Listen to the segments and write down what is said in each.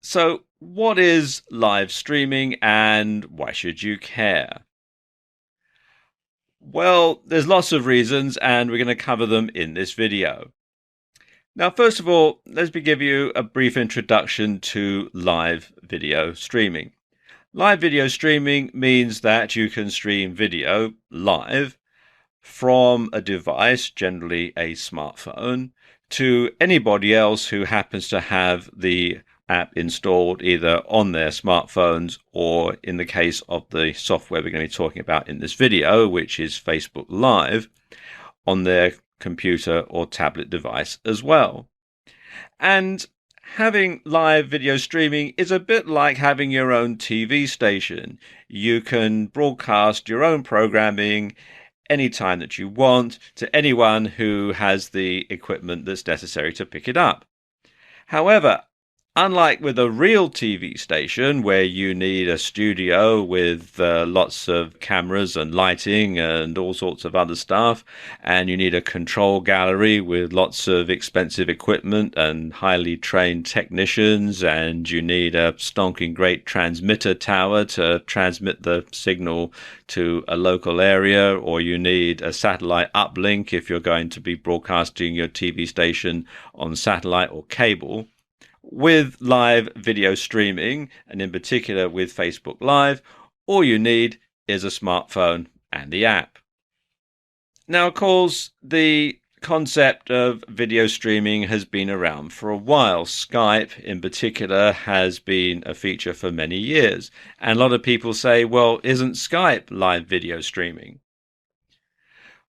So, what is live streaming and why should you care? Well, there's lots of reasons, and we're going to cover them in this video. Now, first of all, let me give you a brief introduction to live video streaming. Live video streaming means that you can stream video live from a device, generally a smartphone, to anybody else who happens to have the app installed either on their smartphones or, in the case of the software we're going to be talking about in this video, which is Facebook Live, on their computer or tablet device as well. And having live video streaming is a bit like having your own TV station. You can broadcast your own programming anytime that you want to anyone who has the equipment that's necessary to pick it up. However, unlike with a real TV station where you need a studio with lots of cameras and lighting and all sorts of other stuff, and you need a control gallery with lots of expensive equipment and highly trained technicians, and you need a stonking great transmitter tower to transmit the signal to a local area, or you need a satellite uplink if you're going to be broadcasting your TV station on satellite or cable. With live video streaming, and in particular with Facebook Live, all you need is a smartphone and the app. Now, of course, the concept of video streaming has been around for a while. Skype, in particular, has been a feature for many years. And a lot of people say, well, isn't Skype live video streaming?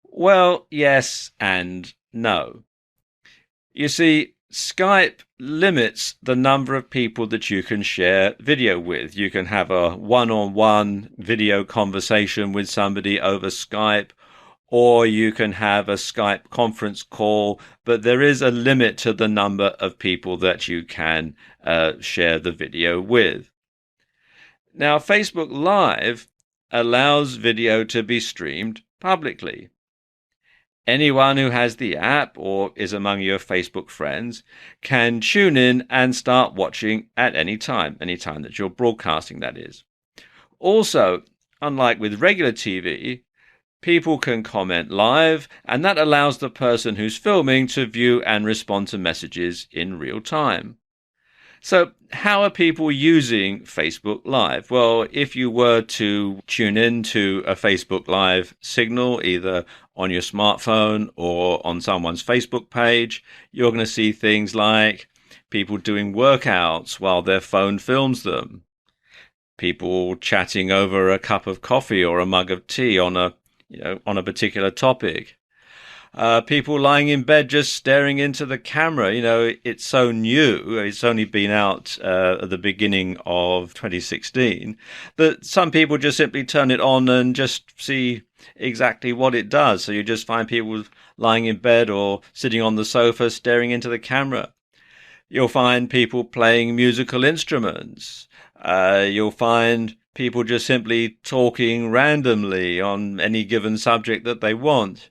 Well, yes and no. You see, Skype limits the number of people that you can share video with. You can have a one-on-one video conversation with somebody over Skype, or you can have a Skype conference call, but there is a limit to the number of people that you can share the video with. Now, Facebook Live allows video to be streamed publicly. Anyone who has the app or is among your Facebook friends can tune in and start watching at any time that you're broadcasting, that is. Also, unlike with regular TV, people can comment live, and that allows the person who's filming to view and respond to messages in real time. So, how are people using Facebook Live? Well, if you were to tune in to a Facebook Live signal, either on your smartphone or on someone's Facebook page, you're going to see things like people doing workouts while their phone films them, people chatting over a cup of coffee or a mug of tea on a particular topic. People lying in bed just staring into the camera. It's so new. It's only been out at the beginning of 2016 that some people just simply turn it on and just see exactly what it does. So you just find people lying in bed or sitting on the sofa staring into the camera. You'll find people playing musical instruments. You'll find people just simply talking randomly on any given subject that they want.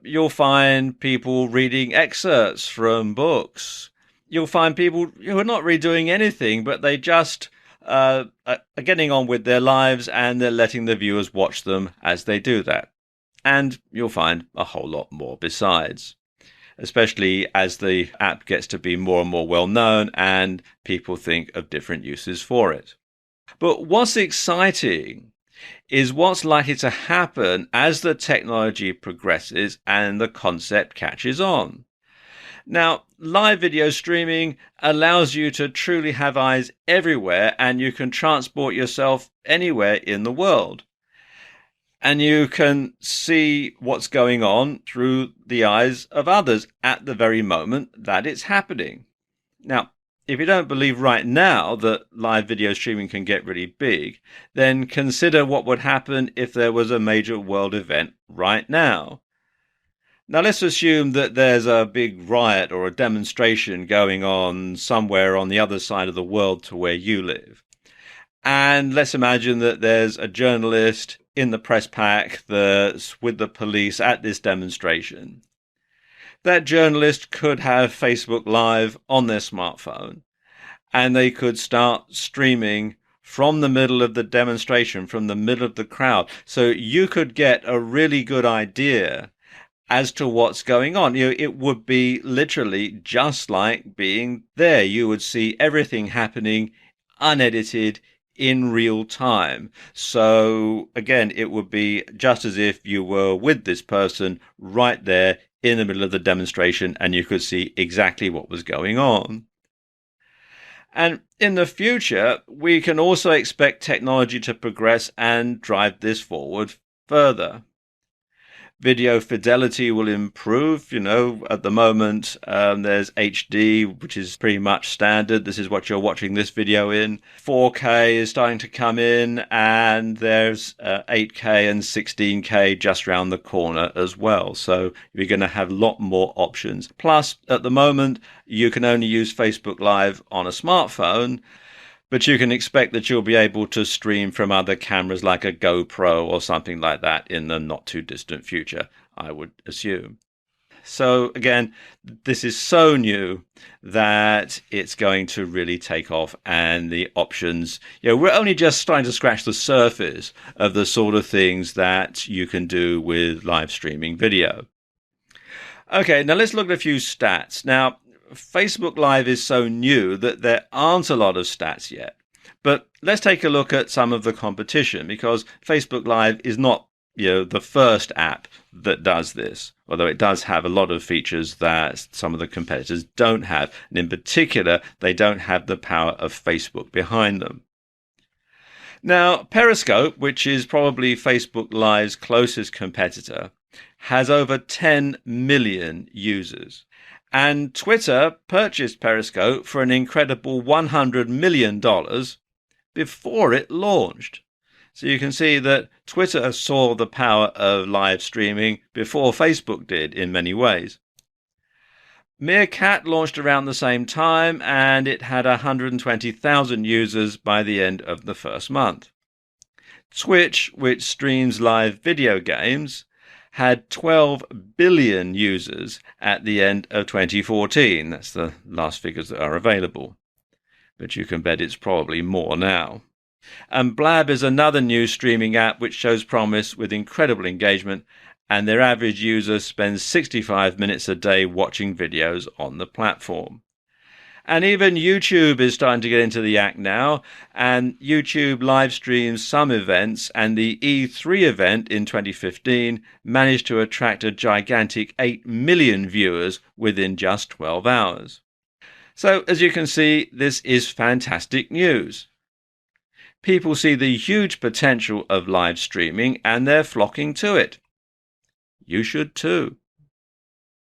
You'll find people reading excerpts from books. You'll find people who are not really doing anything, but they just are getting on with their lives, and they're letting the viewers watch them as they do that. And you'll find a whole lot more besides, especially as the app gets to be more and more well known and people think of different uses for it. But what's exciting is what's likely to happen as the technology progresses and the concept catches on. Now, live video streaming allows you to truly have eyes everywhere, and you can transport yourself anywhere in the world. And you can see what's going on through the eyes of others at the very moment that it's happening. Now, if you don't believe right now that live video streaming can get really big, then consider what would happen if there was a major world event right now. Now, let's assume that there's a big riot or a demonstration going on somewhere on the other side of the world to where you live. And let's imagine that there's a journalist in the press pack that's with the police at this demonstration. That journalist could have Facebook Live on their smartphone, and they could start streaming from the middle of the demonstration, from the middle of the crowd. So you could get a really good idea as to what's going on. It would be literally just like being there. You would see everything happening unedited in real time. So again, it would be just as if you were with this person right there in the middle of the demonstration, and you could see exactly what was going on. And in the future, we can also expect technology to progress and drive this forward further. Video fidelity will improve. At the moment, there's HD, which is pretty much standard. This is what you're watching this video in. 4K is starting to come in, and there's 8K and 16K just around the corner as well. So you're going to have a lot more options. Plus, at the moment, you can only use Facebook Live on a smartphone, but you can expect that you'll be able to stream from other cameras like a GoPro or something like that in the not too distant future, I would assume. So again, this is so new that it's going to really take off, and the options, we're only just starting to scratch the surface of the sort of things that you can do with live streaming video. Okay, now let's look at a few stats. Now, Facebook Live is so new that there aren't a lot of stats yet. But let's take a look at some of the competition, because Facebook Live is not, the first app that does this, although it does have a lot of features that some of the competitors don't have. And in particular, they don't have the power of Facebook behind them. Now, Periscope, which is probably Facebook Live's closest competitor, has over 10 million users. And Twitter purchased Periscope for an incredible $100 million before it launched. So you can see that Twitter saw the power of live streaming before Facebook did in many ways. Meerkat launched around the same time, and it had 120,000 users by the end of the first month. Twitch, which streams live video games, had 12 billion users at the end of 2014. That's the last figures that are available. But you can bet it's probably more now. And Blab is another new streaming app which shows promise with incredible engagement, and their average user spends 65 minutes a day watching videos on the platform. And even YouTube is starting to get into the act now, and YouTube live streams some events, and the E3 event in 2015 managed to attract a gigantic 8 million viewers within just 12 hours. So, as you can see, this is fantastic news. People see the huge potential of live streaming, and they're flocking to it. You should too.